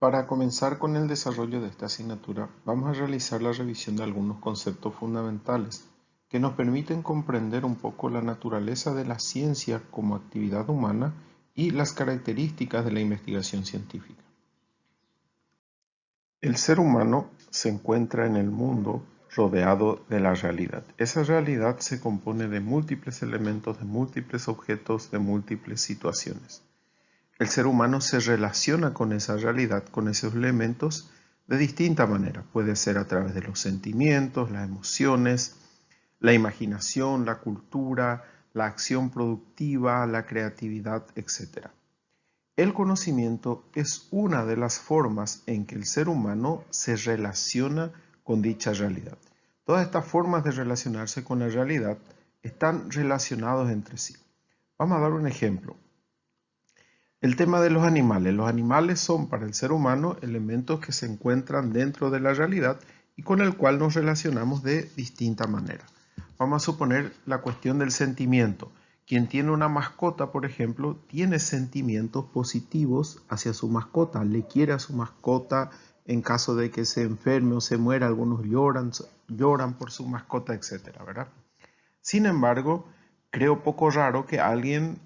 Para comenzar con el desarrollo de esta asignatura, vamos a realizar la revisión de algunos conceptos fundamentales que nos permiten comprender un poco la naturaleza de la ciencia como actividad humana y las características de la investigación científica. El ser humano se encuentra en el mundo rodeado de la realidad. Esa realidad se compone de múltiples elementos, de múltiples objetos, de múltiples situaciones. El ser humano se relaciona con esa realidad, con esos elementos, de distinta manera. Puede ser a través de los sentimientos, las emociones, la imaginación, la cultura, la acción productiva, la creatividad, etc. El conocimiento es una de las formas en que el ser humano se relaciona con dicha realidad. Todas estas formas de relacionarse con la realidad están relacionados entre sí. Vamos a dar un ejemplo. El tema de los animales. Los animales son para el ser humano elementos que se encuentran dentro de la realidad y con el cual nos relacionamos de distinta manera. Vamos a suponer la cuestión del sentimiento. Quien tiene una mascota, por ejemplo, tiene sentimientos positivos hacia su mascota, le quiere a su mascota en caso de que se enferme o se muera, algunos lloran por su mascota, etcétera, ¿verdad? Sin embargo, creo poco raro que alguien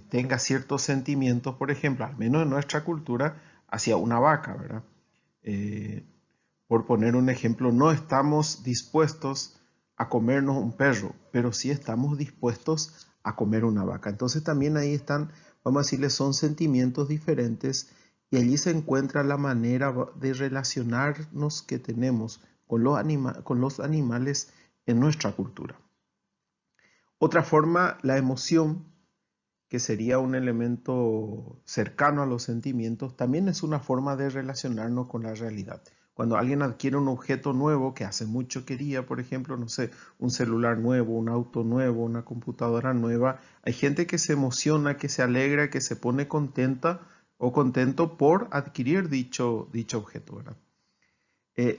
tenga ciertos sentimientos, por ejemplo, al menos en nuestra cultura, hacia una vaca, ¿verdad? Eh, por poner un ejemplo, no estamos dispuestos a comernos un perro, pero sí estamos dispuestos a comer una vaca. Entonces también ahí están, vamos a decirle, son sentimientos diferentes y allí se encuentra la manera de relacionarnos que tenemos con con los animales en nuestra cultura. Otra forma, la emoción, que sería un elemento cercano a los sentimientos, también es una forma de relacionarnos con la realidad. Cuando alguien adquiere un objeto nuevo que hace mucho quería, por ejemplo, no sé, un celular nuevo, un auto nuevo, una computadora nueva, hay gente que se emociona, que se alegra, que se pone contenta o contento por adquirir dicho objeto, ¿verdad?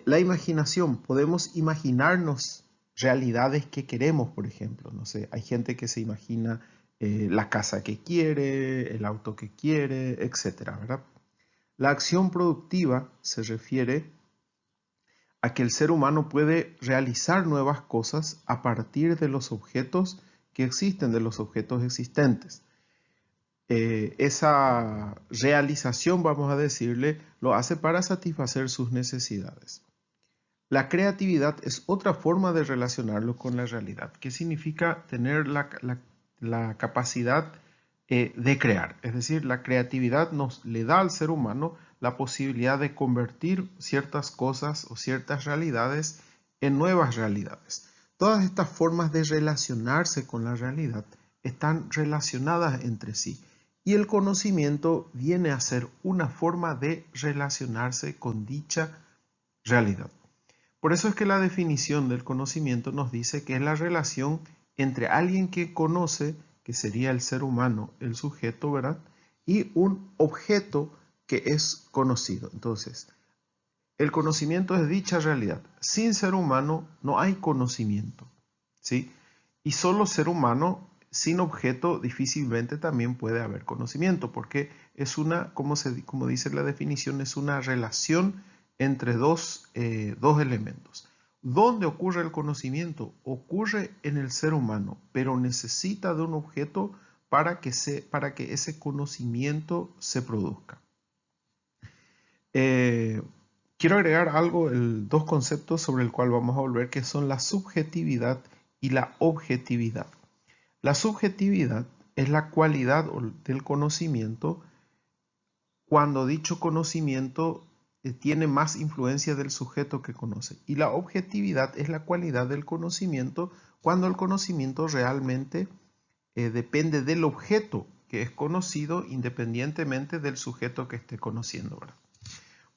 La imaginación, podemos imaginarnos realidades que queremos, por ejemplo. No sé, hay gente que se imagina la casa que quiere, el auto que quiere, etcétera, ¿verdad? La acción productiva se refiere a que el ser humano puede realizar nuevas cosas a partir de los objetos que existen, de los objetos existentes. Esa realización, vamos a decirle, lo hace para satisfacer sus necesidades. La creatividad es otra forma de relacionarlo con la realidad, que significa tener la capacidad de crear. Es decir, la creatividad nos le da al ser humano la posibilidad de convertir ciertas cosas o ciertas realidades en nuevas realidades. Todas estas formas de relacionarse con la realidad están relacionadas entre sí y el conocimiento viene a ser una forma de relacionarse con dicha realidad. Por eso es que la definición del conocimiento nos dice que es la relación entre alguien que conoce, que sería el ser humano, el sujeto, ¿verdad? Y un objeto que es conocido. Entonces, el conocimiento es dicha realidad. Sin ser humano no hay conocimiento, ¿sí? Y solo ser humano sin objeto difícilmente también puede haber conocimiento, porque es una, como dice la definición, es una relación entre dos elementos. ¿Dónde ocurre el conocimiento? Ocurre en el ser humano, pero necesita de un objeto para que ese conocimiento se produzca. Eh, Quiero agregar dos conceptos sobre el cual vamos a volver, que son la subjetividad y la objetividad. La subjetividad es la cualidad del conocimiento cuando dicho conocimiento tiene más influencia del sujeto que conoce. Y la objetividad es la cualidad del conocimiento cuando el conocimiento realmente depende del objeto que es conocido independientemente del sujeto que esté conociendo, ¿verdad?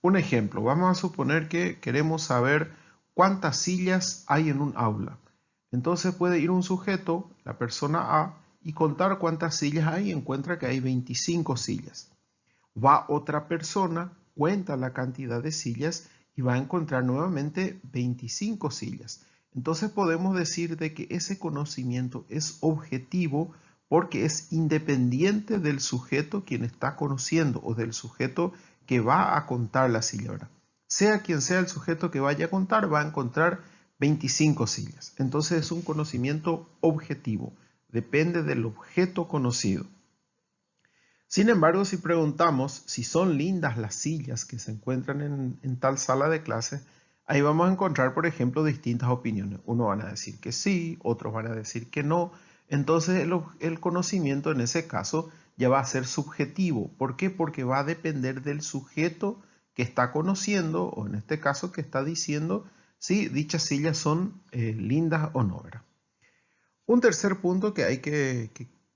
Un ejemplo, vamos a suponer que queremos saber cuántas sillas hay en un aula. Entonces puede ir un sujeto, la persona A, y contar cuántas sillas hay y encuentra que hay 25 sillas. Va otra persona, cuenta la cantidad de sillas y va a encontrar nuevamente 25 sillas. Entonces podemos decir de que ese conocimiento es objetivo porque es independiente del sujeto quien está conociendo o del sujeto que va a contar la silla, ¿verdad? Sea quien sea el sujeto que vaya a contar, va a encontrar 25 sillas. Entonces es un conocimiento objetivo, depende del objeto conocido. Sin embargo, si preguntamos si son lindas las sillas que se encuentran en tal sala de clase, ahí vamos a encontrar, por ejemplo, distintas opiniones. Unos van a decir que sí, otros van a decir que no. Entonces el conocimiento en ese caso ya va a ser subjetivo. ¿Por qué? Porque va a depender del sujeto que está conociendo, o en este caso que está diciendo si dichas sillas son lindas o no, ¿verdad? Un tercer punto que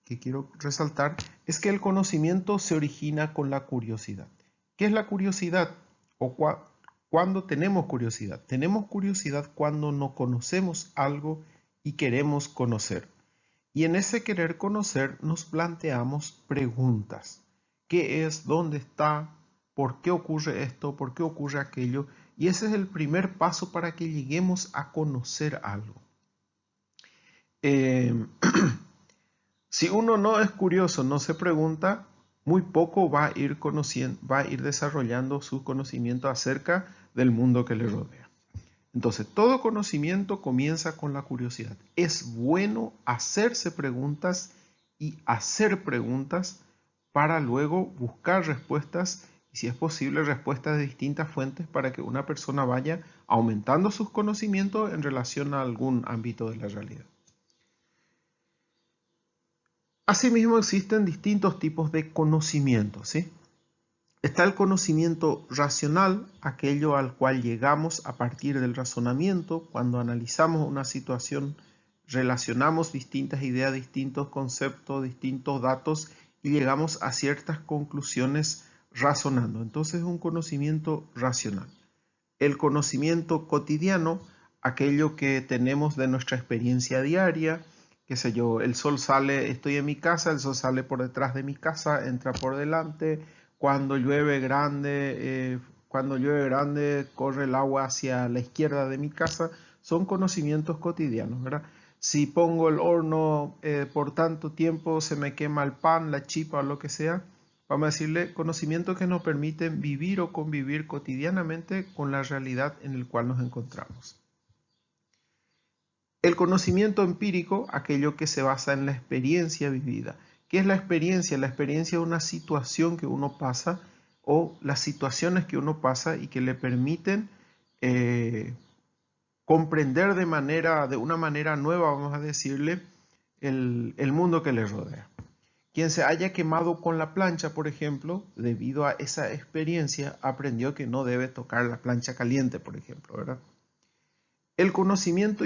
que quiero resaltar es que el conocimiento se origina con la curiosidad. ¿Qué es la curiosidad? ¿O cuándo tenemos curiosidad? Tenemos curiosidad cuando no conocemos algo y queremos conocer. Y en ese querer conocer nos planteamos preguntas. ¿Qué es? ¿Dónde está? ¿Por qué ocurre esto? ¿Por qué ocurre aquello? Y ese es el primer paso para que lleguemos a conocer algo. Eh, Si uno no es curioso, no se pregunta, muy poco va a ir conociendo, va a ir desarrollando su conocimiento acerca del mundo que le rodea. Entonces, todo conocimiento comienza con la curiosidad. Es bueno hacerse preguntas y hacer preguntas para luego buscar respuestas y, si es posible, respuestas de distintas fuentes para que una persona vaya aumentando sus conocimientos en relación a algún ámbito de la realidad. Asimismo, existen distintos tipos de conocimiento, ¿sí? Está el conocimiento racional, aquello al cual llegamos a partir del razonamiento. Cuando analizamos una situación, relacionamos distintas ideas, distintos conceptos, distintos datos y llegamos a ciertas conclusiones razonando. Entonces es un conocimiento racional. El conocimiento cotidiano, aquello que tenemos de nuestra experiencia diaria, qué sé yo, el sol sale, estoy en mi casa, el sol sale por detrás de mi casa, entra por delante, cuando llueve grande corre el agua hacia la izquierda de mi casa, son conocimientos cotidianos, ¿verdad? Si pongo el horno por tanto tiempo se me quema el pan, la chipa o lo que sea, vamos a decirle conocimientos que nos permiten vivir o convivir cotidianamente con la realidad en el cual nos encontramos. El conocimiento empírico, aquello que se basa en la experiencia vivida. ¿Qué es la experiencia? La experiencia es una situación que uno pasa o las situaciones que uno pasa y que le permiten comprender de una manera nueva, vamos a decirle, el mundo que le rodea. Quien se haya quemado con la plancha, por ejemplo, debido a esa experiencia, aprendió que no debe tocar la plancha caliente, por ejemplo, ¿verdad? El conocimiento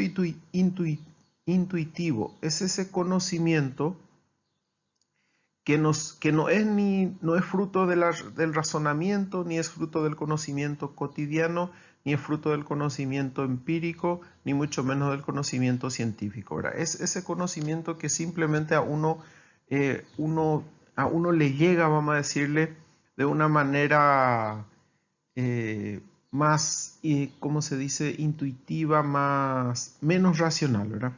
intuitivo es ese conocimiento que no es fruto del razonamiento, ni es fruto del conocimiento cotidiano, ni es fruto del conocimiento empírico, ni mucho menos del conocimiento científico, ¿verdad? Es ese conocimiento que simplemente a uno le llega, vamos a decirle, de una manera más, ¿cómo se dice?, intuitiva, menos racional, ¿verdad?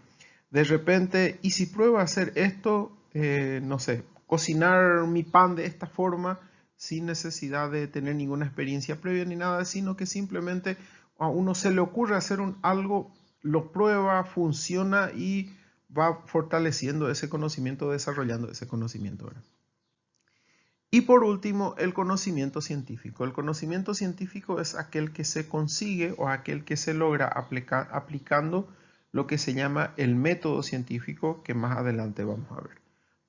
De repente, y si pruebo a hacer esto, no sé, cocinar mi pan de esta forma, sin necesidad de tener ninguna experiencia previa ni nada, sino que simplemente a uno se le ocurre hacer algo, lo prueba, funciona y va fortaleciendo ese conocimiento, desarrollando ese conocimiento, ¿verdad? Y por último, el conocimiento científico. El conocimiento científico es aquel que se consigue o aquel que se logra aplicando lo que se llama el método científico, que más adelante vamos a ver.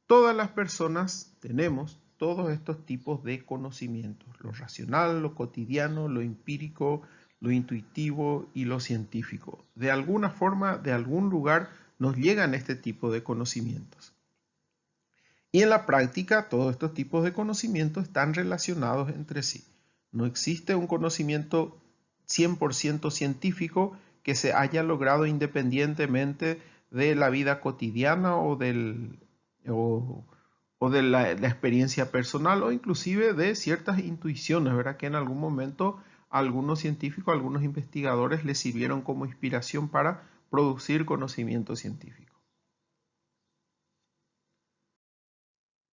Todas las personas tenemos todos estos tipos de conocimientos, lo racional, lo cotidiano, lo empírico, lo intuitivo y lo científico. De alguna forma, de algún lugar, nos llegan este tipo de conocimientos. Y en la práctica, todos estos tipos de conocimientos están relacionados entre sí. No existe un conocimiento 100% científico que se haya logrado independientemente de la vida cotidiana o de la experiencia personal o inclusive de ciertas intuiciones, ¿verdad? Que en algún momento a algunos científicos, a algunos investigadores les sirvieron como inspiración para producir conocimiento científico.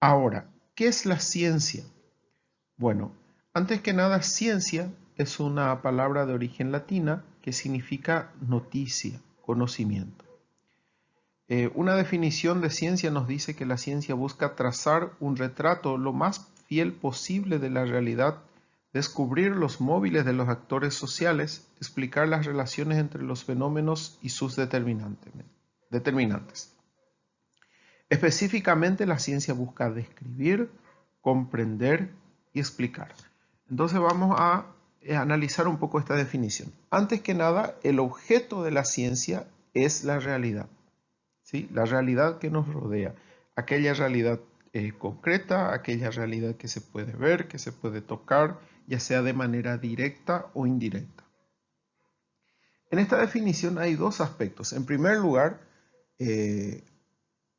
Ahora, ¿qué es la ciencia? Bueno, Antes que nada, ciencia es una palabra de origen latina que significa noticia, conocimiento. Una definición de ciencia nos dice que la ciencia busca trazar un retrato lo más fiel posible de la realidad, descubrir los móviles de los actores sociales, explicar las relaciones entre los fenómenos y sus determinantes. Específicamente, la ciencia busca describir, comprender y explicar. Entonces vamos a analizar un poco esta definición. Antes que nada, el objeto de la ciencia es la realidad. ¿Sí? La realidad que nos rodea, aquella realidad concreta, aquella realidad que se puede ver, que se puede tocar, ya sea de manera directa o indirecta. En esta definición hay dos aspectos. En primer lugar,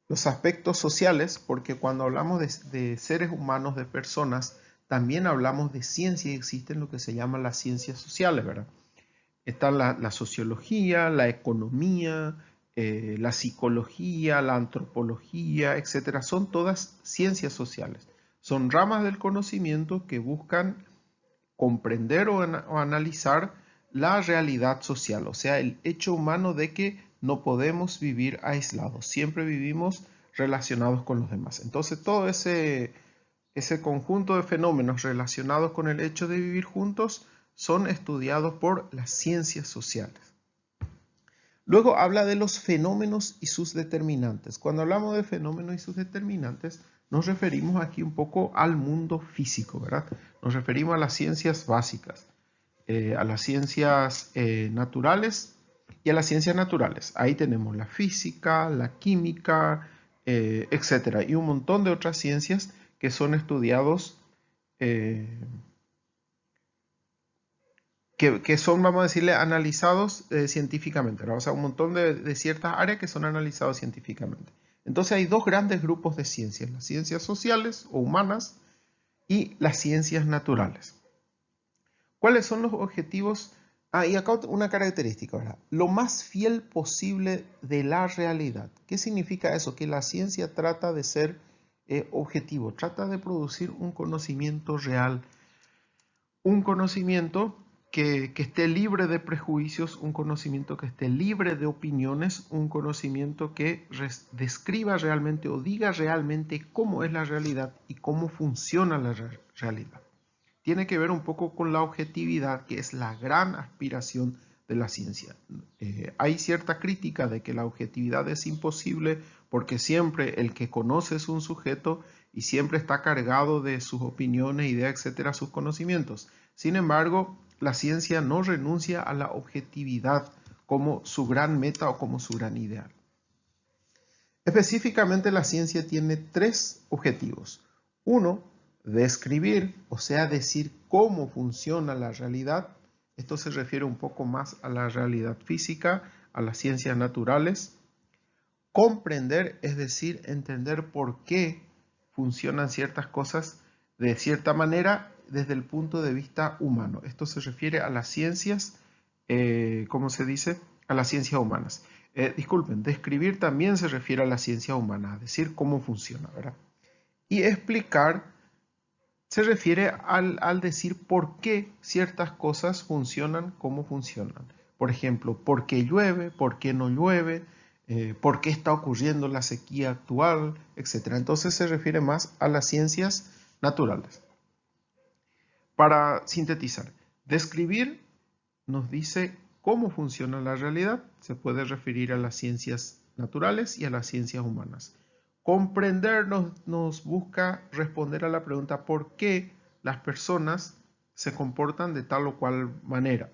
los aspectos sociales, porque cuando hablamos de seres humanos, de personas, también hablamos de ciencia y existen lo que se llaman las ciencias sociales, ¿verdad? Está la sociología, la economía, la psicología, la antropología, etcétera. Son todas ciencias sociales. Son ramas del conocimiento que buscan comprender o analizar la realidad social, o sea, el hecho humano de que no podemos vivir aislados, siempre vivimos relacionados con los demás. Entonces, todo ese conjunto de fenómenos relacionados con el hecho de vivir juntos son estudiados por las ciencias sociales. Luego habla de los fenómenos y sus determinantes. Cuando hablamos de fenómenos y sus determinantes, nos referimos aquí un poco al mundo físico, ¿verdad? Nos referimos a las ciencias básicas, a las ciencias naturales y a las ciencias naturales. Ahí tenemos la física, la química, etcétera, y un montón de otras ciencias que son estudiados que son, vamos a decirle, analizados científicamente, ¿no? O sea, un montón de ciertas áreas que son analizados científicamente. Entonces hay dos grandes grupos de ciencias, las ciencias sociales o humanas y las ciencias naturales. ¿Cuáles son los objetivos? Y acá una característica, ¿verdad? Lo más fiel posible de la realidad. ¿Qué significa eso? Que la ciencia trata de ser objetivo, trata de producir un conocimiento real, un conocimiento que esté libre de prejuicios, un conocimiento que esté libre de opiniones, un conocimiento que describa realmente o diga realmente cómo es la realidad y cómo funciona la realidad. Tiene que ver un poco con la objetividad, que es la gran aspiración de la ciencia. Hay cierta crítica de que la objetividad es imposible porque siempre el que conoce es un sujeto y siempre está cargado de sus opiniones, ideas, etcétera, sus conocimientos. Sin embargo, la ciencia no renuncia a la objetividad como su gran meta o como su gran ideal. Específicamente, la ciencia tiene tres objetivos. Uno, describir, o sea, decir cómo funciona la realidad. Esto se refiere un poco más a la realidad física, a las ciencias naturales. Comprender, es decir, entender por qué funcionan ciertas cosas de cierta manera desde el punto de vista humano. Esto se refiere a las ciencias, ¿cómo se dice? A las ciencias humanas. Disculpen, describir también se refiere a la ciencia humana, es decir, cómo funciona, ¿verdad? Y explicar se refiere al decir por qué ciertas cosas funcionan como funcionan. Por ejemplo, por qué llueve, por qué no llueve, por qué está ocurriendo la sequía actual, etc. Entonces se refiere más a las ciencias naturales. Para sintetizar, describir nos dice cómo funciona la realidad, se puede referir a las ciencias naturales y a las ciencias humanas. Comprender nos busca responder a la pregunta por qué las personas se comportan de tal o cual manera.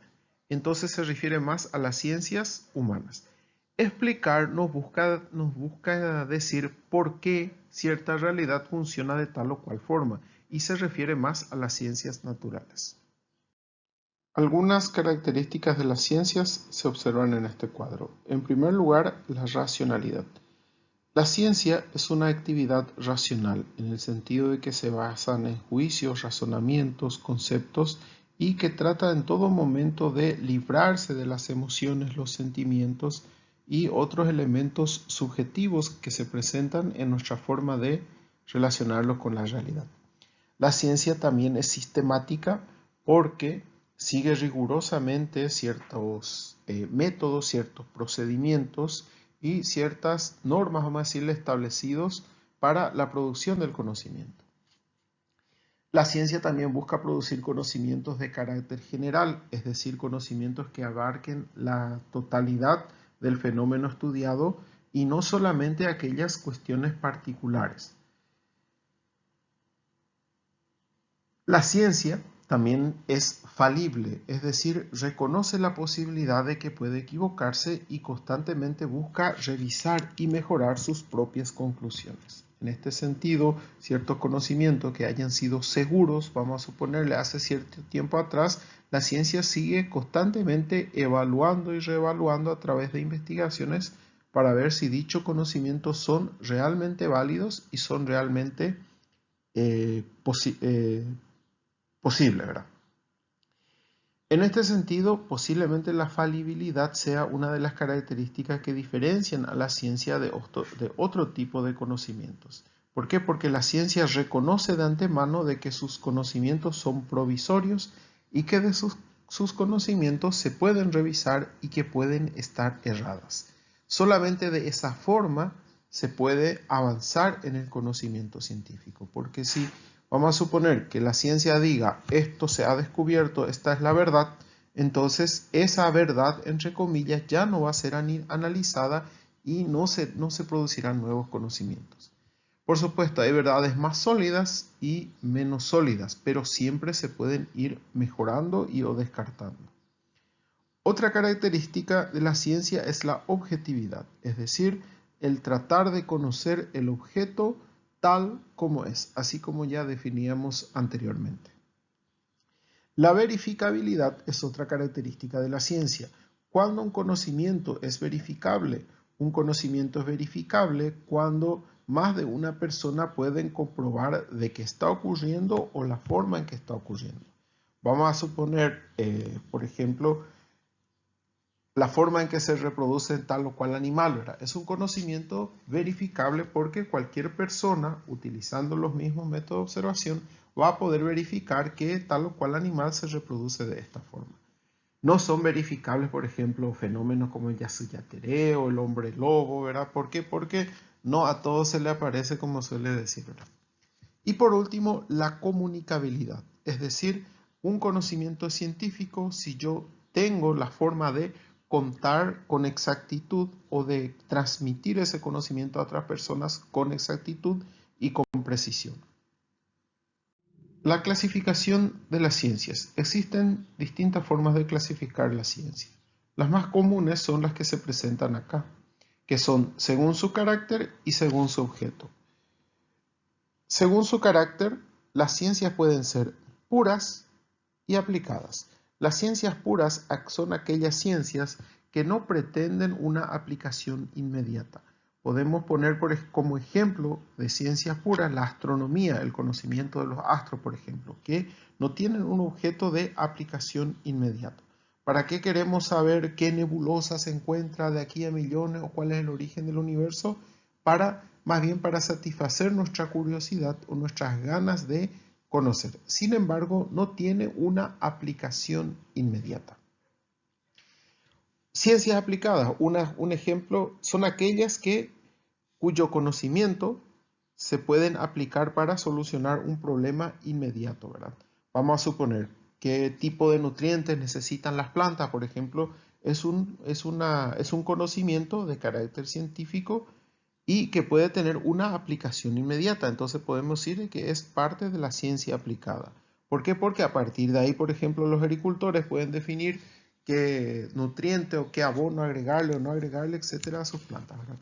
Entonces se refiere más a las ciencias humanas. Explicar nos busca decir por qué cierta realidad funciona de tal o cual forma y se refiere más a las ciencias naturales. Algunas características de las ciencias se observan en este cuadro. En primer lugar, la racionalidad. La ciencia es una actividad racional en el sentido de que se basan en juicios, razonamientos, conceptos y que trata en todo momento de librarse de las emociones, los sentimientos y otros elementos subjetivos que se presentan en nuestra forma de relacionarlos con la realidad. La ciencia también es sistemática porque sigue rigurosamente ciertos métodos, ciertos procedimientos y ciertas normas, vamos a decirle, establecidos para la producción del conocimiento. La ciencia también busca producir conocimientos de carácter general, es decir, conocimientos que abarquen la totalidad del fenómeno estudiado y no solamente aquellas cuestiones particulares. La ciencia también es falible, es decir, reconoce la posibilidad de que puede equivocarse y constantemente busca revisar y mejorar sus propias conclusiones. En este sentido, ciertos conocimientos que hayan sido seguros, vamos a suponerle hace cierto tiempo atrás, la ciencia sigue constantemente evaluando y reevaluando a través de investigaciones para ver si dichos conocimientos son realmente válidos y son realmente posible, ¿verdad? En este sentido, posiblemente la falibilidad sea una de las características que diferencian a la ciencia de otro tipo de conocimientos. ¿Por qué? Porque la ciencia reconoce de antemano de que sus conocimientos son provisorios y que de sus conocimientos se pueden revisar y que pueden estar erradas. Solamente de esa forma se puede avanzar en el conocimiento científico, porque si vamos a suponer que la ciencia diga esto se ha descubierto, esta es la verdad, entonces esa verdad, entre comillas, ya no va a ser analizada y no se producirán nuevos conocimientos. Por supuesto, hay verdades más sólidas y menos sólidas, pero siempre se pueden ir mejorando o descartando. Otra característica de la ciencia es la objetividad, es decir, el tratar de conocer el objeto tal como es, así como ya definíamos anteriormente. La verificabilidad es otra característica de la ciencia. Cuando un conocimiento es verificable, un conocimiento es verificable cuando más de una persona pueden comprobar de qué está ocurriendo o la forma en que está ocurriendo. Vamos a suponer, por ejemplo, la forma en que se reproduce tal o cual animal, ¿verdad? Es un conocimiento verificable porque cualquier persona, utilizando los mismos métodos de observación, va a poder verificar que tal o cual animal se reproduce de esta forma. No son verificables, por ejemplo, fenómenos como el Yasuyateré o el hombre lobo, ¿verdad? ¿Por qué? Porque no a todo se le aparece como suele decir, ¿verdad? Y por último, la comunicabilidad, es decir, un conocimiento científico, si yo tengo la forma de contar con exactitud o de transmitir ese conocimiento a otras personas con exactitud y con precisión. La clasificación de las ciencias. Existen distintas formas de clasificar la ciencia. Las más comunes son las que se presentan acá, que son según su carácter y según su objeto. Según su carácter, las ciencias pueden ser puras y aplicadas. Las ciencias puras son aquellas ciencias que no pretenden una aplicación inmediata. Podemos poner como ejemplo de ciencias puras la astronomía, el conocimiento de los astros, por ejemplo, que no tienen un objeto de aplicación inmediato. ¿Para qué queremos saber qué nebulosa se encuentra de aquí a millones o cuál es el origen del universo? Más bien para satisfacer nuestra curiosidad o nuestras ganas de conocer. Sin embargo, no tiene una aplicación inmediata. Ciencias aplicadas, un ejemplo, son aquellas cuyo conocimiento se pueden aplicar para solucionar un problema inmediato, ¿verdad? Vamos a suponer qué tipo de nutrientes necesitan las plantas, por ejemplo, es un conocimiento de carácter científico y que puede tener una aplicación inmediata. Entonces podemos decir que es parte de la ciencia aplicada. ¿Por qué? Porque a partir de ahí, por ejemplo, los agricultores pueden definir qué nutriente o qué abono agregarle o no agregarle, etcétera, a sus plantas, ¿verdad?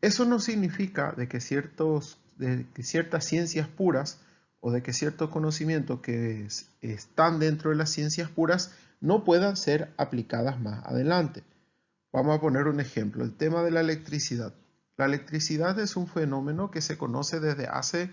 Eso no significa de que ciertas ciencias puras o de que ciertos conocimientos que están dentro de las ciencias puras no puedan ser aplicadas más adelante. Vamos a poner un ejemplo, el tema de la electricidad. La electricidad es un fenómeno que se conoce desde hace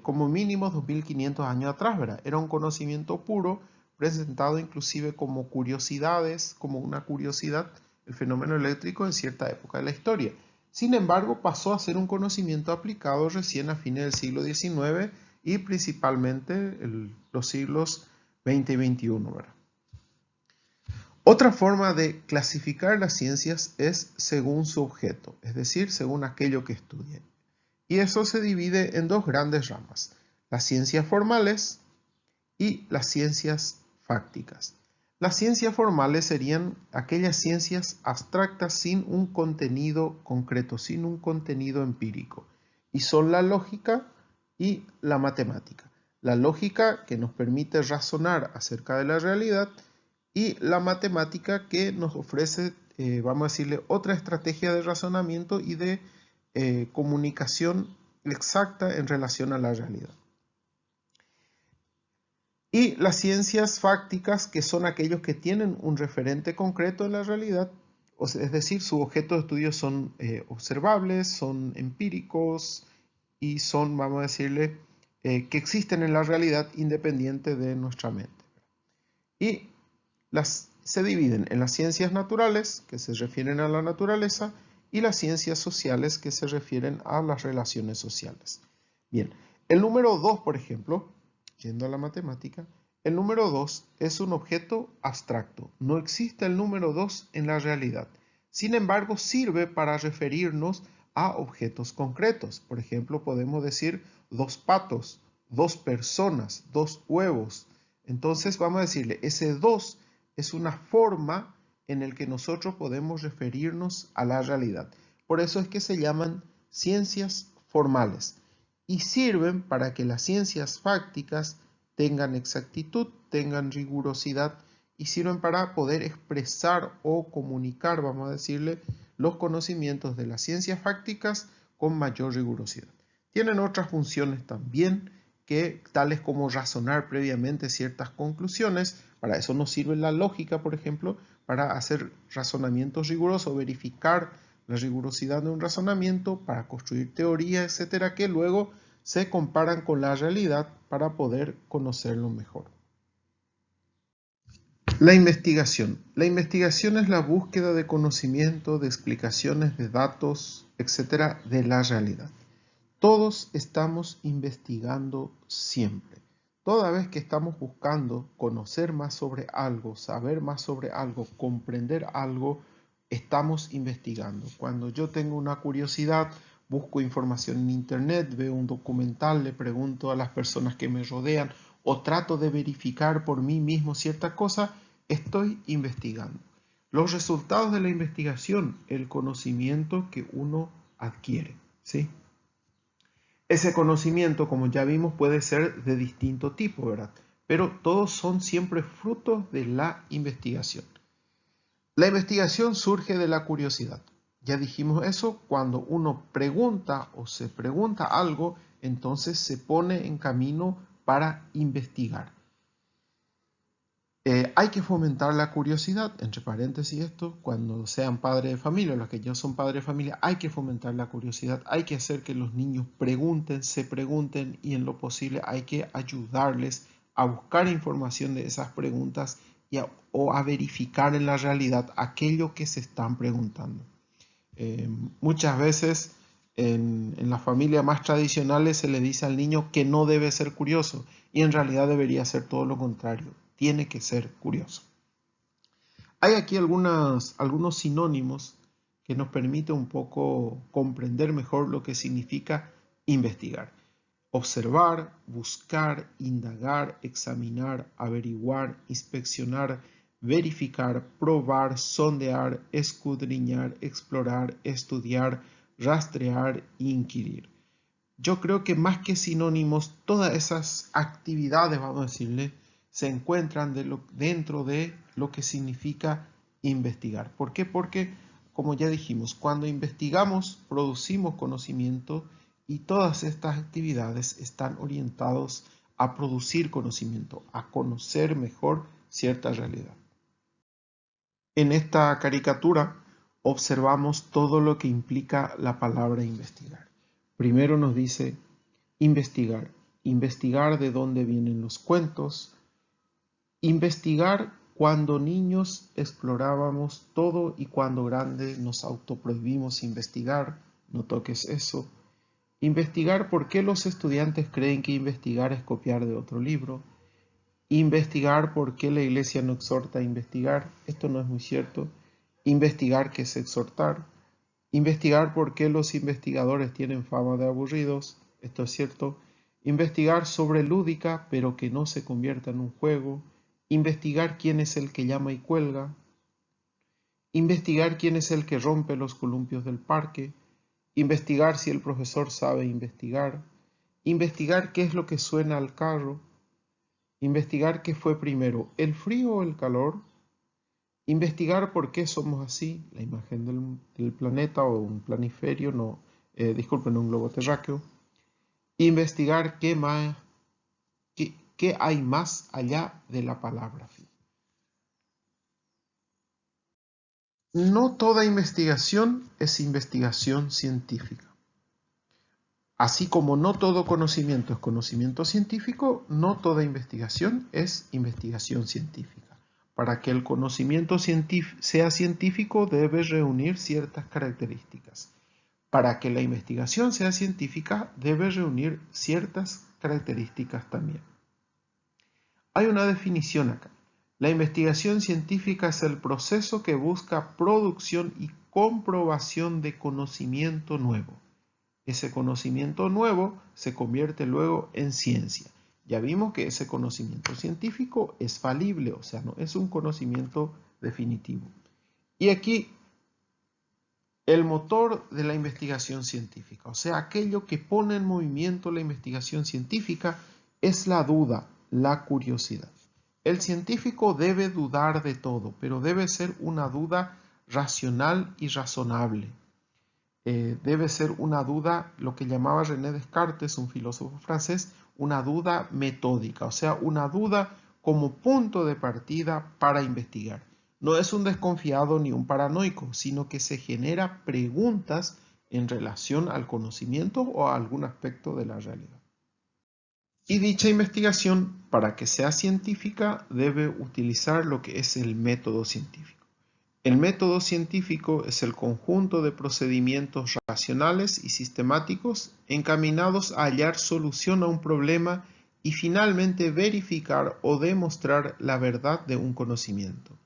como mínimo 2500 años atrás, ¿verdad? Era un conocimiento puro, presentado inclusive como curiosidades, como una curiosidad, el fenómeno eléctrico en cierta época de la historia. Sin embargo, pasó a ser un conocimiento aplicado recién a fines del siglo XIX y principalmente los siglos XX y XXI, ¿verdad? Otra forma de clasificar las ciencias es según su objeto, es decir, según aquello que estudien. Y eso se divide en dos grandes ramas, las ciencias formales y las ciencias fácticas. Las ciencias formales serían aquellas ciencias abstractas sin un contenido concreto, sin un contenido empírico, y son la lógica y la matemática. La lógica que nos permite razonar acerca de la realidad y la matemática que nos ofrece, vamos a decirle, otra estrategia de razonamiento y de comunicación exacta en relación a la realidad. Y las ciencias fácticas, que son aquellos que tienen un referente concreto en la realidad, es decir, su objeto de estudio son observables, son empíricos y son, vamos a decirle, que existen en la realidad independiente de nuestra mente. Y se dividen en las ciencias naturales, que se refieren a la naturaleza, y las ciencias sociales, que se refieren a las relaciones sociales. Bien, el número 2, por ejemplo, yendo a la matemática, el número 2 es un objeto abstracto. No existe el número 2 en la realidad. Sin embargo, sirve para referirnos a objetos concretos. Por ejemplo, podemos decir 2 patos, 2 personas, 2 huevos. Entonces vamos a decirle, ese 2 es una forma en la que nosotros podemos referirnos a la realidad. Por eso es que se llaman ciencias formales y sirven para que las ciencias fácticas tengan exactitud, tengan rigurosidad y sirven para poder expresar o comunicar, vamos a decirle, los conocimientos de las ciencias fácticas con mayor rigurosidad. Tienen otras funciones también, tales como razonar previamente ciertas conclusiones. Para eso nos sirve la lógica, por ejemplo, para hacer razonamientos rigurosos, verificar la rigurosidad de un razonamiento, para construir teorías, etcétera, que luego se comparan con la realidad para poder conocerlo mejor. La investigación. La investigación es la búsqueda de conocimiento, de explicaciones, de datos, etcétera, de la realidad. Todos estamos investigando siempre. Toda vez que estamos buscando conocer más sobre algo, saber más sobre algo, comprender algo, estamos investigando. Cuando yo tengo una curiosidad, busco información en internet, veo un documental, le pregunto a las personas que me rodean o trato de verificar por mí mismo cierta cosa, estoy investigando. Los resultados de la investigación, el conocimiento que uno adquiere, ¿sí? Ese conocimiento, como ya vimos, puede ser de distinto tipo, ¿verdad? Pero todos son siempre frutos de la investigación. La investigación surge de la curiosidad. Ya dijimos eso, cuando uno pregunta o se pregunta algo, entonces se pone en camino para investigar. Hay que fomentar la curiosidad, entre paréntesis esto, cuando sean padres de familia, los que ya son padres de familia, hay que fomentar la curiosidad, hay que hacer que los niños pregunten, se pregunten y en lo posible hay que ayudarles a buscar información de esas preguntas o a verificar en la realidad aquello que se están preguntando. Muchas veces en las familias más tradicionales se le dice al niño que no debe ser curioso y en realidad debería ser todo lo contrario. Tiene que ser curioso. Hay aquí algunos sinónimos que nos permiten un poco comprender mejor lo que significa investigar. Observar, buscar, indagar, examinar, averiguar, inspeccionar, verificar, probar, sondear, escudriñar, explorar, estudiar, rastrear e inquirir. Yo creo que más que sinónimos, todas esas actividades, vamos a decirle, se encuentran dentro de lo que significa investigar. ¿Por qué? Porque, como ya dijimos, cuando investigamos, producimos conocimiento y todas estas actividades están orientadas a producir conocimiento, a conocer mejor cierta realidad. En esta caricatura observamos todo lo que implica la palabra investigar. Primero nos dice investigar, investigar de dónde vienen los cuentos, investigar cuando niños explorábamos todo y cuando grandes nos autoprohibimos investigar, no toques eso. Investigar por qué los estudiantes creen que investigar es copiar de otro libro. Investigar por qué la iglesia no exhorta a investigar. Esto no es muy cierto. Investigar qué es exhortar. Investigar por qué los investigadores tienen fama de aburridos. Esto es cierto. Investigar sobre lúdica, pero que no se convierta en un juego. Investigar quién es el que llama y cuelga. Investigar quién es el que rompe los columpios del parque. Investigar si el profesor sabe investigar. Investigar qué es lo que suena al carro. Investigar qué fue primero, el frío o el calor. Investigar por qué somos así, la imagen del planeta o un planiferio, no, disculpen, un globo terráqueo. Investigar qué hay más allá de la palabra. No toda investigación es investigación científica. Así como no todo conocimiento es conocimiento científico, no toda investigación es investigación científica. Para que el conocimiento sea científico debe reunir ciertas características. Para que la investigación sea científica debe reunir ciertas características también. Hay una definición acá. La investigación científica es el proceso que busca producción y comprobación de conocimiento nuevo. Ese conocimiento nuevo se convierte luego en ciencia. Ya vimos que ese conocimiento científico es falible, o sea, no es un conocimiento definitivo. Y aquí el motor de la investigación científica, o sea, aquello que pone en movimiento la investigación científica, es la duda, la curiosidad. El científico debe dudar de todo, pero debe ser una duda racional y razonable. Debe ser una duda, lo que llamaba René Descartes, un filósofo francés, una duda metódica, o sea, una duda como punto de partida para investigar. No es un desconfiado ni un paranoico, sino que se genera preguntas en relación al conocimiento o a algún aspecto de la realidad. Y dicha investigación, para que sea científica, debe utilizar lo que es el método científico. El método científico es el conjunto de procedimientos racionales y sistemáticos encaminados a hallar solución a un problema y finalmente verificar o demostrar la verdad de un conocimiento.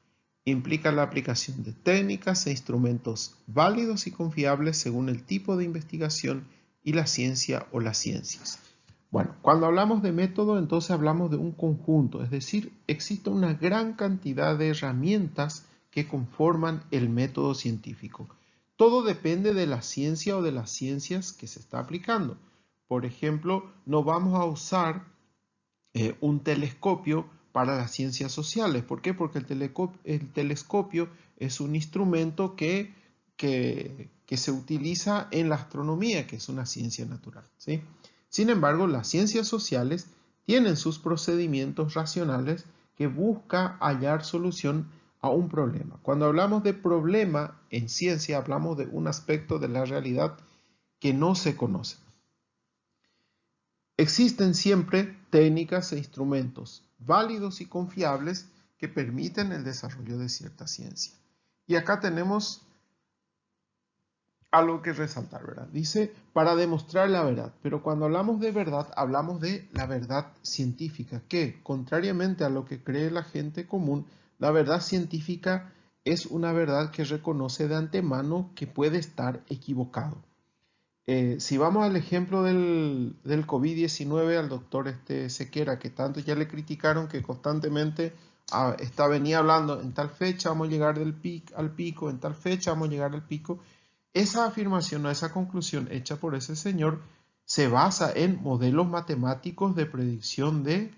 Implica la aplicación de técnicas e instrumentos válidos y confiables según el tipo de investigación y la ciencia o las ciencias. Bueno, cuando hablamos de método, entonces hablamos de un conjunto, es decir, existe una gran cantidad de herramientas que conforman el método científico. Todo depende de la ciencia o de las ciencias que se está aplicando. Por ejemplo, no vamos a usar un telescopio para las ciencias sociales. ¿Por qué? Porque el telescopio es un instrumento que se utiliza en la astronomía, que es una ciencia natural, ¿sí? Sin embargo, las ciencias sociales tienen sus procedimientos racionales que buscan hallar solución a un problema. Cuando hablamos de problema en ciencia, hablamos de un aspecto de la realidad que no se conoce. Existen siempre técnicas e instrumentos válidos y confiables que permiten el desarrollo de cierta ciencia. Y acá tenemos algo que resaltar, ¿verdad? Dice, para demostrar la verdad, pero cuando hablamos de verdad, hablamos de la verdad científica, que, contrariamente a lo que cree la gente común, la verdad científica es una verdad que reconoce de antemano que puede estar equivocado. Si vamos al ejemplo del COVID-19, al doctor Sequera, que tanto ya le criticaron que constantemente venía hablando, en tal fecha vamos a llegar al pico, en tal fecha vamos a llegar al pico. Esa afirmación o esa conclusión hecha por ese señor se basa en modelos matemáticos de predicción de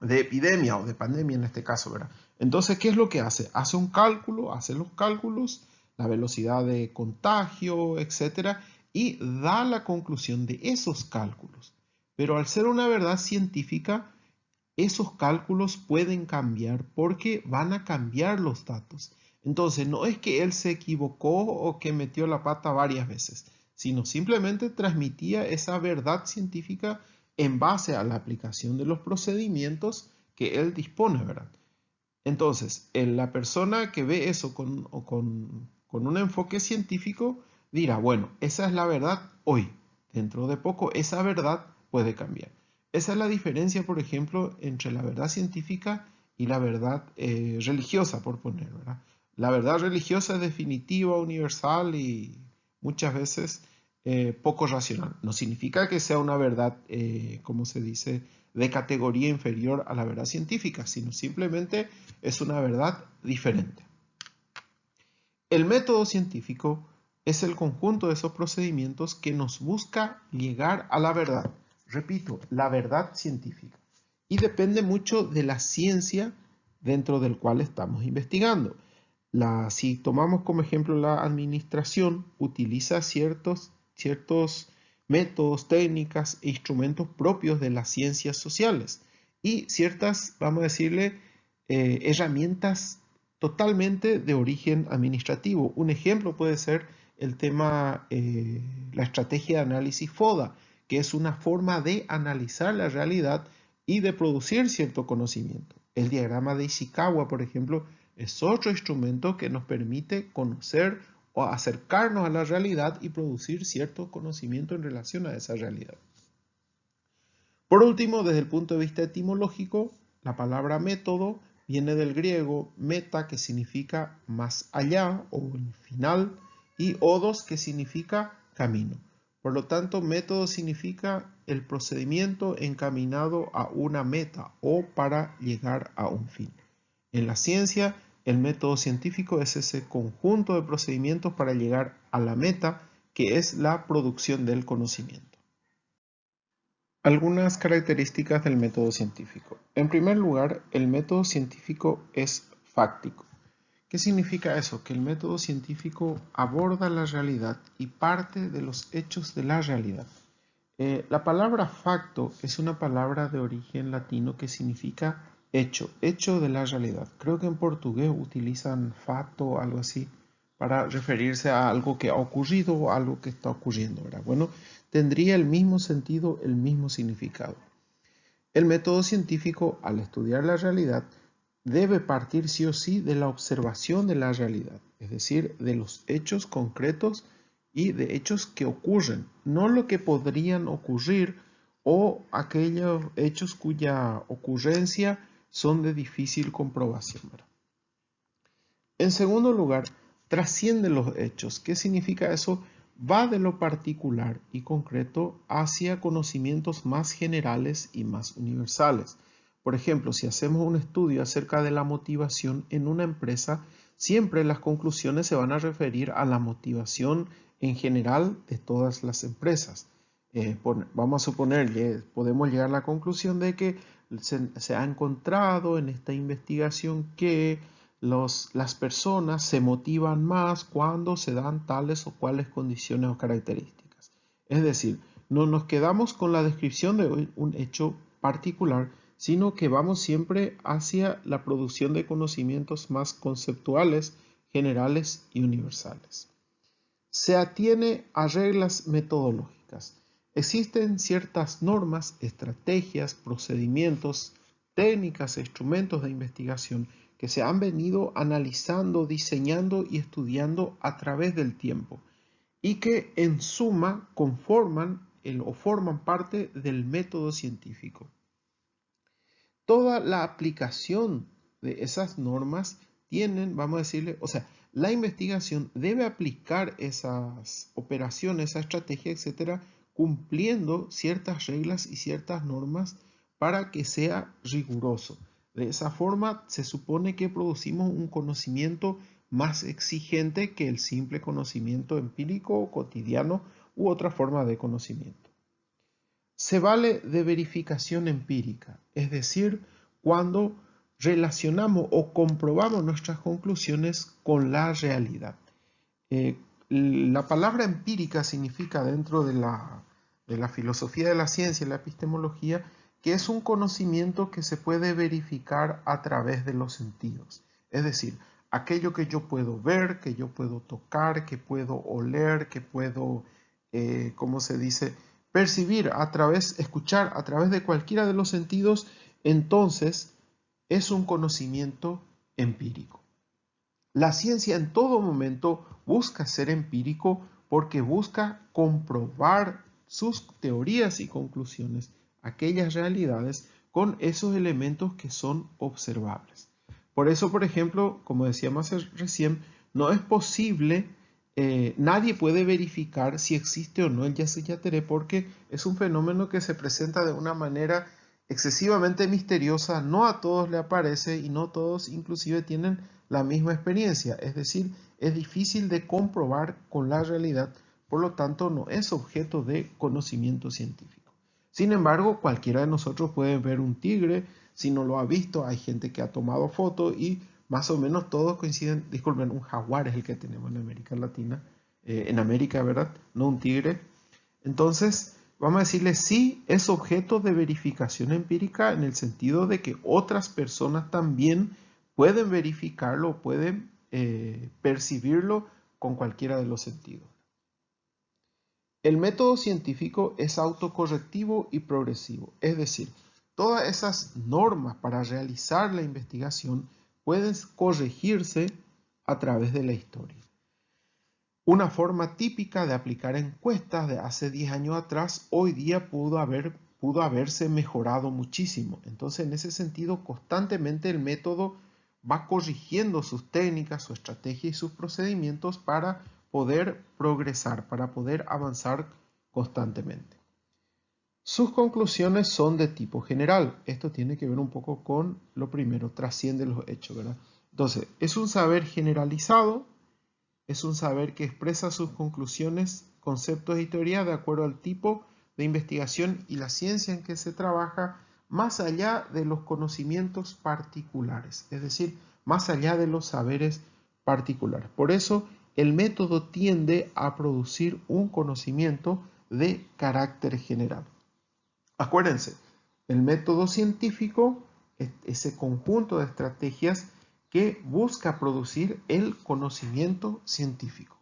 epidemia o de pandemia en este caso, ¿verdad? Entonces, ¿qué es lo que hace? Hace un cálculo, hace los cálculos, la velocidad de contagio, etcétera, y da la conclusión de esos cálculos. Pero al ser una verdad científica, esos cálculos pueden cambiar porque van a cambiar los datos. Entonces, no es que él se equivocó o que metió la pata varias veces, sino simplemente transmitía esa verdad científica en base a la aplicación de los procedimientos que él dispone, ¿verdad? Entonces, la persona que ve eso con un enfoque científico dirá, bueno, esa es la verdad hoy. dentro de poco esa verdad puede cambiar. Esa es la diferencia, por ejemplo, entre la verdad científica y la verdad religiosa, por poner, ¿verdad? La verdad religiosa es definitiva, universal y muchas veces poco racional. No significa que sea una verdad, como se dice, de categoría inferior a la verdad científica, sino simplemente es una verdad diferente. El método científico es el conjunto de esos procedimientos que nos busca llegar a la verdad. Repito, la verdad científica. Y depende mucho de la ciencia dentro del cual estamos investigando. Si tomamos como ejemplo la administración, utiliza ciertos métodos, técnicas e instrumentos propios de las ciencias sociales y ciertas, vamos a decirle, herramientas totalmente de origen administrativo. Un ejemplo puede ser el tema, la estrategia de análisis FODA, que es una forma de analizar la realidad y de producir cierto conocimiento. El diagrama de Ishikawa, por ejemplo, es otro instrumento que nos permite conocer o acercarnos a la realidad y producir cierto conocimiento en relación a esa realidad. Por último, desde el punto de vista etimológico, la palabra método viene del griego meta, que significa más allá o el final, y odos, que significa camino. Por lo tanto, método significa el procedimiento encaminado a una meta o para llegar a un fin. En la ciencia, el método científico es ese conjunto de procedimientos para llegar a la meta, que es la producción del conocimiento. Algunas características del método científico. En primer lugar, el método científico es fáctico. ¿Qué significa eso? Que el método científico aborda la realidad y parte de los hechos de la realidad. La palabra facto es una palabra de origen latino que significa hecho, hecho de la realidad. Creo que en portugués utilizan fato o algo así para referirse a algo que ha ocurrido o algo que está ocurriendo, ¿verdad? Bueno, tendría el mismo sentido, el mismo significado. El método científico, al estudiar la realidad, debe partir sí o sí de la observación de la realidad, es decir, de los hechos concretos y de hechos que ocurren, no lo que podrían ocurrir o aquellos hechos cuya ocurrencia son de difícil comprobación, ¿verdad? En segundo lugar, trasciende los hechos. ¿Qué significa eso? Va de lo particular y concreto hacia conocimientos más generales y más universales. Por ejemplo, si hacemos un estudio acerca de la motivación en una empresa, siempre las conclusiones se van a referir a la motivación en general de todas las empresas. Vamos a suponer que podemos llegar a la conclusión de que se ha encontrado en esta investigación que las personas se motivan más cuando se dan tales o cuales condiciones o características. Es decir, no nos quedamos con la descripción de un hecho particular, sino que vamos siempre hacia la producción de conocimientos más conceptuales, generales y universales. Se atiene a reglas metodológicas. Existen ciertas normas, estrategias, procedimientos, técnicas e instrumentos de investigación que se han venido analizando, diseñando y estudiando a través del tiempo y que en suma conforman o forman parte del método científico. Toda la aplicación de esas normas tienen, vamos a decirle, o sea, la investigación debe aplicar esas operaciones, esa estrategia, etcétera, cumpliendo ciertas reglas y ciertas normas para que sea riguroso. De esa forma, se supone que producimos un conocimiento más exigente que el simple conocimiento empírico, cotidiano u otra forma de conocimiento. Se vale de verificación empírica, es decir, cuando relacionamos o comprobamos nuestras conclusiones con la realidad. La palabra empírica significa dentro de la filosofía de la ciencia y la epistemología que es un conocimiento que se puede verificar a través de los sentidos. Es decir, aquello que yo puedo ver, que yo puedo tocar, que puedo oler, que puedo, ¿cómo se dice?, percibir escuchar a través de cualquiera de los sentidos, entonces es un conocimiento empírico. La ciencia en todo momento busca ser empírico porque busca comprobar sus teorías y conclusiones, aquellas realidades, con esos elementos que son observables. Por eso, por ejemplo, como decíamos recién, no es posible, nadie puede verificar si existe o no el Yacyretá porque es un fenómeno que se presenta de una manera excesivamente misteriosa, no a todos le aparece y no todos inclusive tienen la misma experiencia, es decir, es difícil de comprobar con la realidad, por lo tanto no es objeto de conocimiento científico. Sin embargo, cualquiera de nosotros puede ver un tigre, si no lo ha visto, hay gente que ha tomado fotos y más o menos todos coinciden, disculpen, un jaguar es el que tenemos en América Latina, en América, ¿verdad? No un tigre. Entonces, vamos a decirle sí, es objeto de verificación empírica en el sentido de que otras personas también pueden verificarlo, pueden percibirlo con cualquiera de los sentidos. El método científico es autocorrectivo y progresivo, es decir, todas esas normas para realizar la investigación pueden corregirse a través de la historia. Una forma típica de aplicar encuestas de hace 10 años atrás, hoy día pudo haberse mejorado muchísimo. Entonces, en ese sentido, constantemente el método va corrigiendo sus técnicas, su estrategia y sus procedimientos para poder progresar, para poder avanzar constantemente. Sus conclusiones son de tipo general. Esto tiene que ver un poco con lo primero, trasciende los hechos, ¿verdad? Entonces, es un saber generalizado, es un saber que expresa sus conclusiones, conceptos y teorías de acuerdo al tipo de investigación y la ciencia en que se trabaja, más allá de los conocimientos particulares, es decir, más allá de los saberes particulares. Por eso, el método tiende a producir un conocimiento de carácter general. Acuérdense, el método científico es ese conjunto de estrategias que busca producir el conocimiento científico.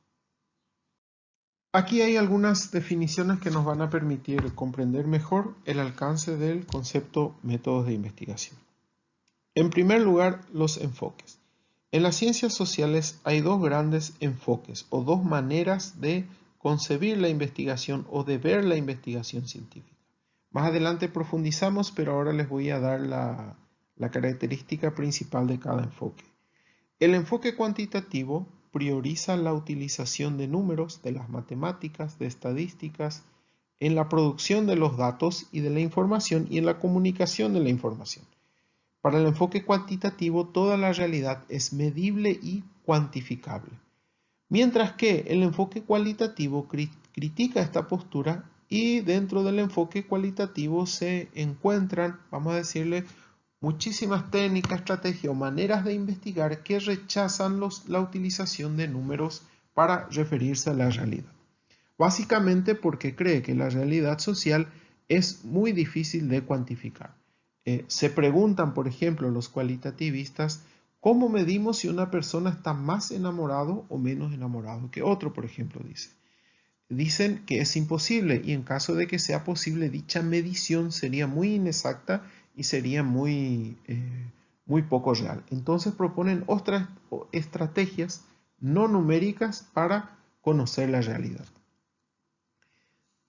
Aquí hay algunas definiciones que nos van a permitir comprender mejor el alcance del concepto métodos de investigación. En primer lugar, los enfoques. En las ciencias sociales hay dos grandes enfoques o dos maneras de concebir la investigación o de ver la investigación científica. Más adelante profundizamos, pero ahora les voy a dar la característica principal de cada enfoque. El enfoque cuantitativo prioriza la utilización de números, de las matemáticas, de estadísticas, en la producción de los datos y de la información y en la comunicación de la información. Para el enfoque cuantitativo, toda la realidad es medible y cuantificable. Mientras que el enfoque cualitativo critica esta postura y dentro del enfoque cualitativo se encuentran, vamos a decirle, muchísimas técnicas, estrategias o maneras de investigar que rechazan la utilización de números para referirse a la realidad. Básicamente porque cree que la realidad social es muy difícil de cuantificar. Se preguntan, por ejemplo, los cualitativistas, ¿cómo medimos si una persona está más enamorado o menos enamorado que otro, por ejemplo, dice? Dicen que es imposible y en caso de que sea posible, dicha medición sería muy inexacta y sería muy poco real. Entonces proponen otras estrategias no numéricas para conocer la realidad.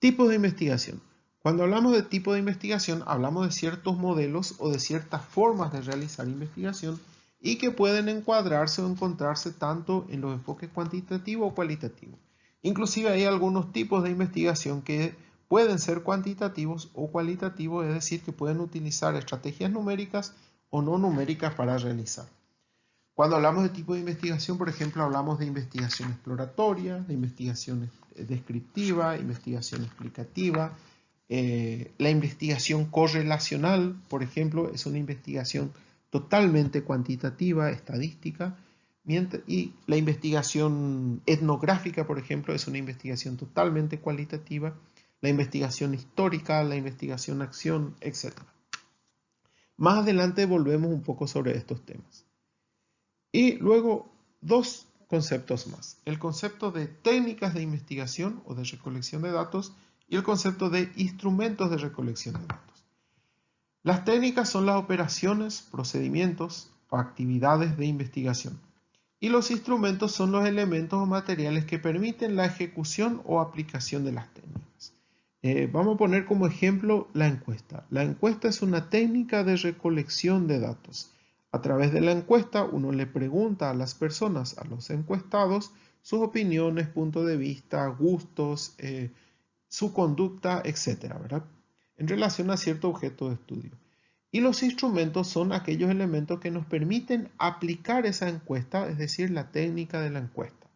Tipos de investigación. Cuando hablamos de tipo de investigación, hablamos de ciertos modelos o de ciertas formas de realizar investigación y que pueden encuadrarse o encontrarse tanto en los enfoques cuantitativo o cualitativo. Inclusive hay algunos tipos de investigación que pueden ser cuantitativos o cualitativos, es decir, que pueden utilizar estrategias numéricas o no numéricas para realizar. Cuando hablamos de tipo de investigación, por ejemplo, hablamos de investigación exploratoria, de investigación descriptiva, investigación explicativa. La investigación correlacional, por ejemplo, es una investigación totalmente cuantitativa, estadística, y la investigación etnográfica, por ejemplo, es una investigación totalmente cualitativa, la investigación histórica, la investigación acción, etc. Más adelante volvemos un poco sobre estos temas. Y luego dos conceptos más. El concepto de técnicas de investigación o de recolección de datos y el concepto de instrumentos de recolección de datos. Las técnicas son las operaciones, procedimientos o actividades de investigación. Y los instrumentos son los elementos o materiales que permiten la ejecución o aplicación de las técnicas. Vamos a poner como ejemplo la encuesta. La encuesta es una técnica de recolección de datos. A través de la encuesta uno le pregunta a las personas, a los encuestados, sus opiniones, puntos de vista, gustos, su conducta, etcétera, ¿verdad? En relación a cierto objeto de estudio. Y los instrumentos son aquellos elementos que nos permiten aplicar esa encuesta, es decir, la técnica de la encuesta.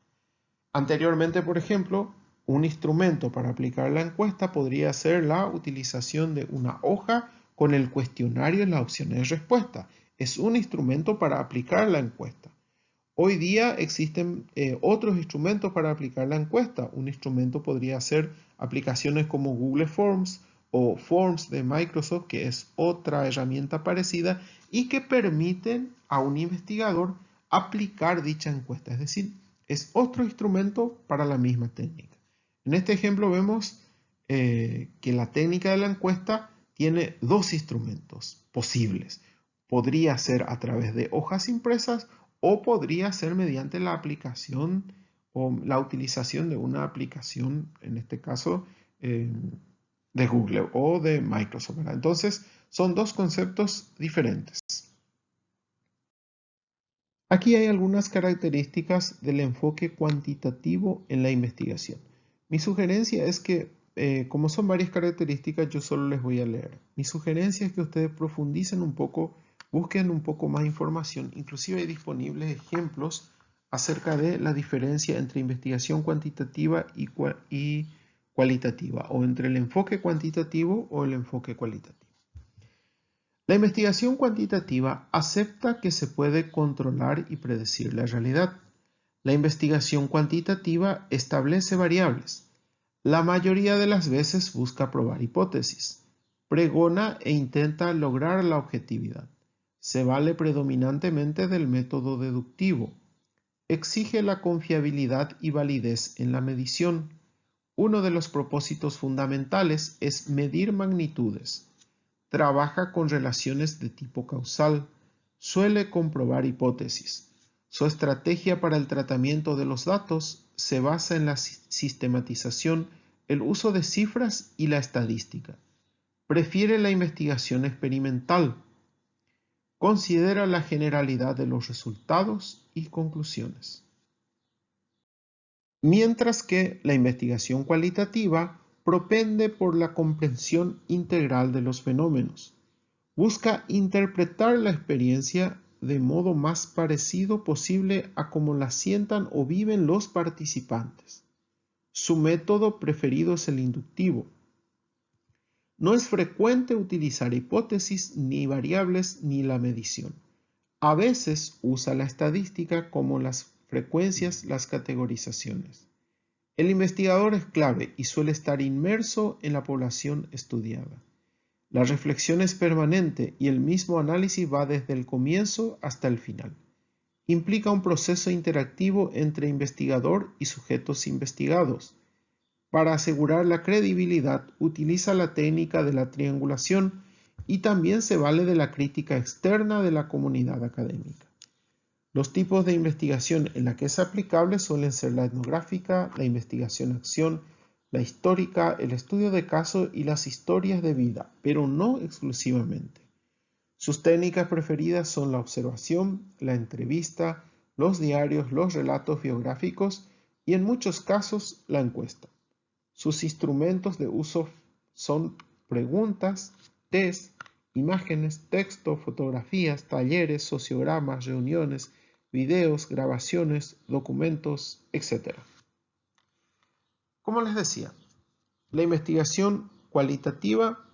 Anteriormente, por ejemplo, un instrumento para aplicar la encuesta podría ser la utilización de una hoja con el cuestionario y las opciones de respuesta. Es un instrumento para aplicar la encuesta. Hoy día existen otros instrumentos para aplicar la encuesta. Un instrumento podría ser aplicaciones como Google Forms o Forms de Microsoft, que es otra herramienta parecida y que permiten a un investigador aplicar dicha encuesta. Es decir, es otro instrumento para la misma técnica. En este ejemplo vemos que la técnica de la encuesta tiene dos instrumentos posibles. Podría ser a través de hojas impresas o podría ser mediante la aplicación o la utilización de una aplicación, en este caso de Google o de Microsoft, ¿verdad? Entonces, son dos conceptos diferentes. Aquí hay algunas características del enfoque cuantitativo en la investigación. Mi sugerencia es que, como son varias características, yo solo les voy a leer. Mi sugerencia es que ustedes profundicen un poco, busquen un poco más información. Inclusive hay disponibles ejemplos acerca de la diferencia entre investigación cuantitativa y cualitativa, o entre el enfoque cuantitativo o el enfoque cualitativo. La investigación cuantitativa acepta que se puede controlar y predecir la realidad. La investigación cuantitativa establece variables. La mayoría de las veces busca probar hipótesis. Pregona e intenta lograr la objetividad. Se vale predominantemente del método deductivo. Exige la confiabilidad y validez en la medición. Uno de los propósitos fundamentales es medir magnitudes. Trabaja con relaciones de tipo causal. Suele comprobar hipótesis. Su estrategia para el tratamiento de los datos se basa en la sistematización, el uso de cifras y la estadística. Prefiere la investigación experimental. Considera la generalidad de los resultados y conclusiones. Mientras que la investigación cualitativa propende por la comprensión integral de los fenómenos. Busca interpretar la experiencia de modo más parecido posible a cómo la sientan o viven los participantes. Su método preferido es el inductivo. No es frecuente utilizar hipótesis ni variables ni la medición. A veces usa la estadística como las frecuencias, las categorizaciones. El investigador es clave y suele estar inmerso en la población estudiada. La reflexión es permanente y el mismo análisis va desde el comienzo hasta el final. Implica un proceso interactivo entre investigador y sujetos investigados. Para asegurar la credibilidad, utiliza la técnica de la triangulación y también se vale de la crítica externa de la comunidad académica. Los tipos de investigación en la que es aplicable suelen ser la etnográfica, la investigación-acción, la histórica, el estudio de caso y las historias de vida, pero no exclusivamente. Sus técnicas preferidas son la observación, la entrevista, los diarios, los relatos biográficos y en muchos casos la encuesta. Sus instrumentos de uso son preguntas, test, imágenes, texto, fotografías, talleres, sociogramas, reuniones, videos, grabaciones, documentos, etc. Como les decía, la investigación cualitativa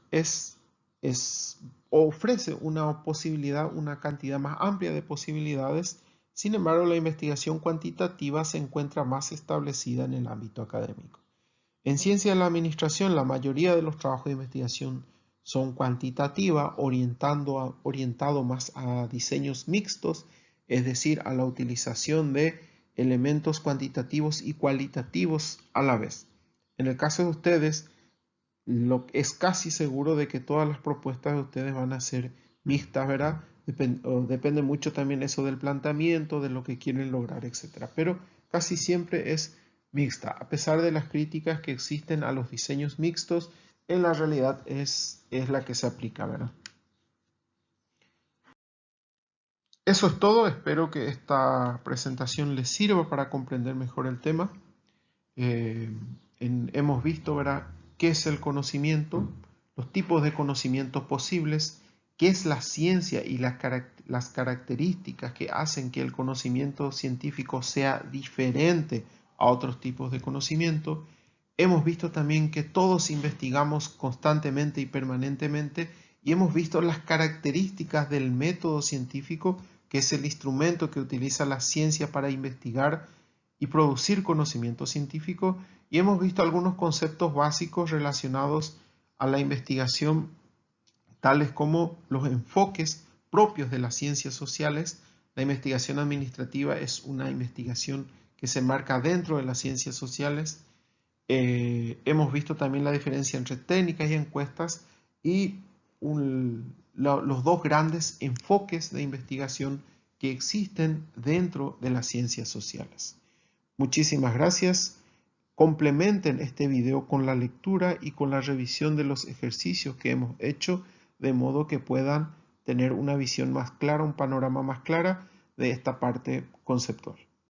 ofrece una posibilidad, una cantidad más amplia de posibilidades. Sin embargo, la investigación cuantitativa se encuentra más establecida en el ámbito académico. En ciencia de la administración, la mayoría de los trabajos de investigación son cuantitativa, orientado más a diseños mixtos, es decir, a la utilización de elementos cuantitativos y cualitativos a la vez. En el caso de ustedes, es casi seguro de que todas las propuestas de ustedes van a ser mixtas, ¿verdad? Depende mucho también eso del planteamiento, de lo que quieren lograr, etc. Pero casi siempre es mixta, a pesar de las críticas que existen a los diseños mixtos, en la realidad es la que se aplica, ¿verdad? Eso es todo, espero que esta presentación les sirva para comprender mejor el tema. Hemos visto, ¿verdad?, qué es el conocimiento, los tipos de conocimientos posibles, qué es la ciencia y las características que hacen que el conocimiento científico sea diferente a otros tipos de conocimiento. Hemos visto también que todos investigamos constantemente y permanentemente y hemos visto las características del método científico, que es el instrumento que utiliza la ciencia para investigar y producir conocimiento científico, y hemos visto algunos conceptos básicos relacionados a la investigación, tales como los enfoques propios de las ciencias sociales. La investigación administrativa es una investigación que se marca dentro de las ciencias sociales. Hemos visto también la diferencia entre técnicas y encuestas y los dos grandes enfoques de investigación que existen dentro de las ciencias sociales. Muchísimas gracias. Complementen este video con la lectura y con la revisión de los ejercicios que hemos hecho, de modo que puedan tener una visión más clara, un panorama más clara de esta parte conceptual.